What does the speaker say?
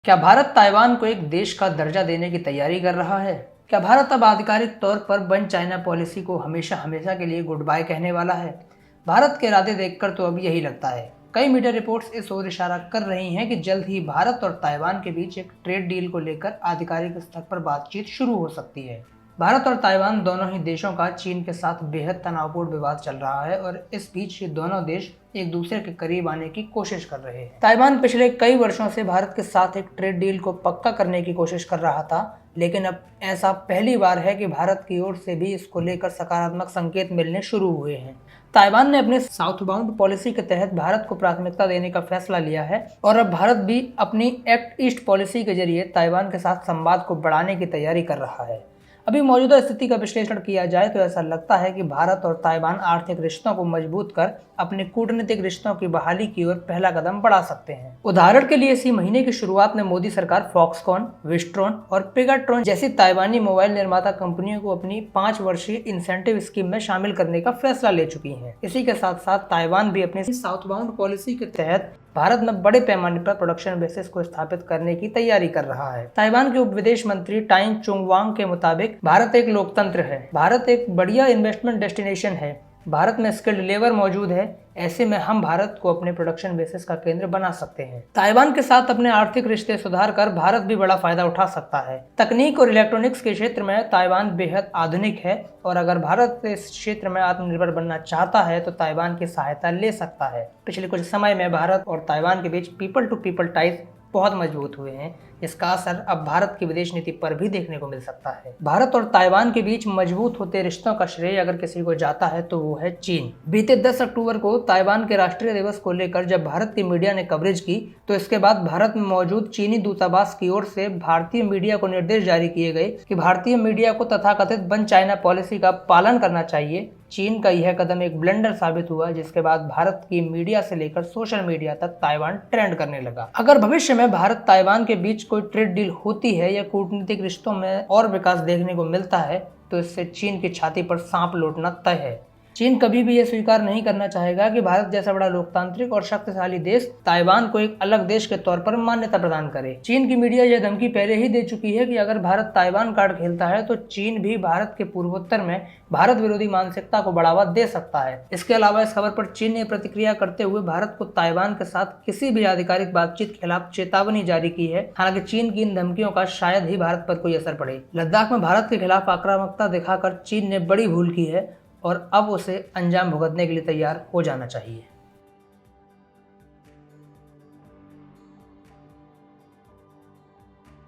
क्या भारत ताइवान को एक देश का दर्जा देने की तैयारी कर रहा है? क्या भारत अब आधिकारिक तौर पर वन चाइना पॉलिसी को हमेशा हमेशा के लिए गुड बाय कहने वाला है? भारत के इरादे देखकर तो अब यही लगता है। कई मीडिया रिपोर्ट्स इस ओर इशारा कर रही हैं कि जल्द ही भारत और ताइवान के बीच एक ट्रेड डील को लेकर आधिकारिक स्तर पर बातचीत शुरू हो सकती है। भारत और ताइवान दोनों ही देशों का चीन के साथ बेहद तनावपूर्ण विवाद चल रहा है और इस बीच ये दोनों देश एक दूसरे के करीब आने की कोशिश कर रहे हैं। ताइवान पिछले कई वर्षों से भारत के साथ एक ट्रेड डील को पक्का करने की कोशिश कर रहा था, लेकिन अब ऐसा पहली बार है कि भारत की ओर से भी इसको लेकर सकारात्मक संकेत मिलने शुरू हुए हैं। ताइवान ने अपने साउथबाउंड पॉलिसी के तहत भारत को प्राथमिकता देने का फैसला लिया है और अब भारत भी अपनी एक्ट ईस्ट पॉलिसी के जरिए ताइवान के साथ संवाद को बढ़ाने की तैयारी कर रहा है। अभी मौजूदा स्थिति का विश्लेषण किया जाए तो ऐसा लगता है कि भारत और ताइवान आर्थिक रिश्तों को मजबूत कर अपने कूटनीतिक रिश्तों की बहाली की ओर पहला कदम बढ़ा सकते हैं। उदाहरण के लिए इसी महीने की शुरुआत में मोदी सरकार फॉक्सकॉन, विस्ट्रॉन और पेगाट्रॉन जैसी ताइवानी मोबाइल निर्माता कंपनियों को अपनी 5 वर्षीय इंसेंटिव स्कीम में शामिल करने का फैसला ले चुकी है। इसी के साथ साथ ताइवान भी अपनी साउथबाउंड पॉलिसी के तहत भारत में बड़े पैमाने पर प्रोडक्शन बेसिस को स्थापित करने की तैयारी कर रहा है। ताइवान के उप विदेश मंत्री टाइन चुंगवांग के मुताबिक भारत एक लोकतंत्र है, भारत एक बढ़िया इन्वेस्टमेंट डेस्टिनेशन है, भारत में स्किल्ड लेबर मौजूद है, ऐसे में हम भारत को अपने प्रोडक्शन बेसिस का केंद्र बना सकते हैं। ताइवान के साथ अपने आर्थिक रिश्ते सुधार कर भारत भी बड़ा फायदा उठा सकता है। तकनीक और इलेक्ट्रॉनिक्स के क्षेत्र में ताइवान बेहद आधुनिक है और अगर भारत इस क्षेत्र में आत्मनिर्भर बनना चाहता है तो ताइवान की सहायता ले सकता है। पिछले कुछ समय में भारत और ताइवान के बीच पीपल टू पीपल टाइज बहुत मजबूत हुए हैं। इसका असर अब भारत की विदेश नीति पर भी देखने को मिल सकता है। भारत और ताइवान के बीच मजबूत होते रिश्तों का श्रेय अगर किसी को जाता है तो वो है चीन। बीते 10 अक्टूबर को ताइवान के राष्ट्रीय दिवस को लेकर जब भारत की मीडिया ने कवरेज की तो इसके बाद भारत में मौजूद चीनी दूतावास की ओर से भारतीय मीडिया को निर्देश जारी किए गए कि भारतीय मीडिया को तथाकथित वन चाइना पॉलिसी का पालन करना चाहिए। चीन का यह कदम एक ब्लंडर साबित हुआ, जिसके बाद भारत की मीडिया से लेकर सोशल मीडिया तक ताइवान ट्रेंड करने लगा। अगर भविष्य में भारत ताइवान के बीच कोई ट्रेड डील होती है या कूटनीतिक रिश्तों में और विकास देखने को मिलता है तो इससे चीन की छाती पर सांप लौटना तय है। चीन कभी भी यह स्वीकार नहीं करना चाहेगा कि भारत जैसा बड़ा लोकतांत्रिक और शक्तिशाली देश ताइवान को एक अलग देश के तौर पर मान्यता प्रदान करे। चीन की मीडिया यह धमकी पहले ही दे चुकी है कि अगर भारत ताइवान कार्ड खेलता है तो चीन भी भारत के पूर्वोत्तर में भारत विरोधी मानसिकता को बढ़ावा दे सकता है। इसके अलावा इस खबर पर चीन ने प्रतिक्रिया करते हुए भारत को ताइवान के साथ किसी भी आधिकारिक बातचीत के खिलाफ चेतावनी जारी की है। हालांकि चीन की इन धमकियों का शायद ही भारत पर कोई असर पड़े। लद्दाख में भारत के खिलाफ आक्रामकता दिखाकर चीन ने बड़ी भूल की है और अब उसे अंजाम भुगतने के लिए तैयार हो जाना चाहिए।